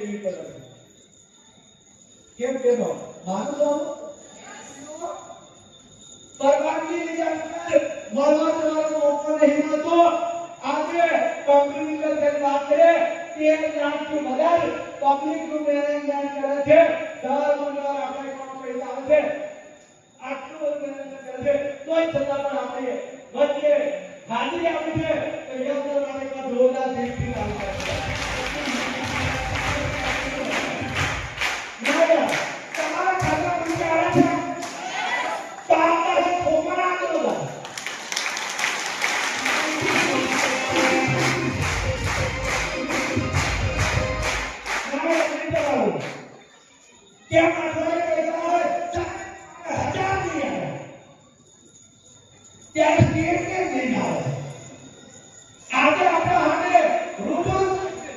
દેવી પડે કેમ કેનો માનું છો પરવાનગી લીધા મળવા જવાનો મોકો નહીં મળતો આજે કોમ્પ્યુટર ની વાત કરે 13 લાખ થી વધારે પબ્લિક નું મેનેજમેન્ટ કરે છે દર મહિને આપણે કોણ પૈસા આવે છે આટલું બધું મેનેજમેન્ટ કરે છે તોય છતાં પણ આપણે વચ્ચે હાજરી આપી છે તો યંત્ર વાળે કા જોરદાર દેખી આવી છે